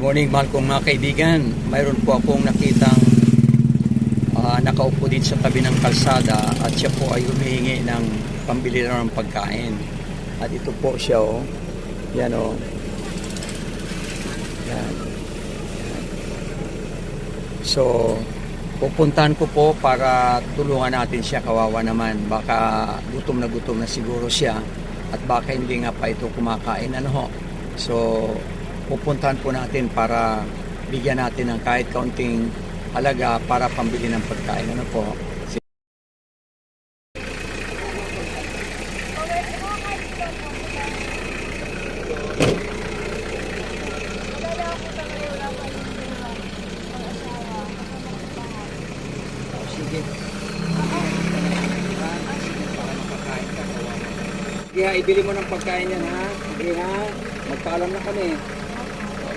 Morning, mahal kong mga kaibigan. Mayroon po akong nakitang nakaupo din sa tabi ng kalsada at siya po ay humihingi ng pambili ng pagkain. At ito po siya, oh. Yan, oh. Yan. So, pupuntahan ko po para tulungan natin siya. Kawawa naman. Baka gutom na siguro siya at baka hindi nga pa ito kumakain. Ano ho? So, pupuntahan po natin para bigyan natin ng kahit kaunting halaga para pambili ng pagkain. Ano po? Sige. Sige ha, ibili mo ng pagkain yan ha. Sige ha, magpaalam na kami.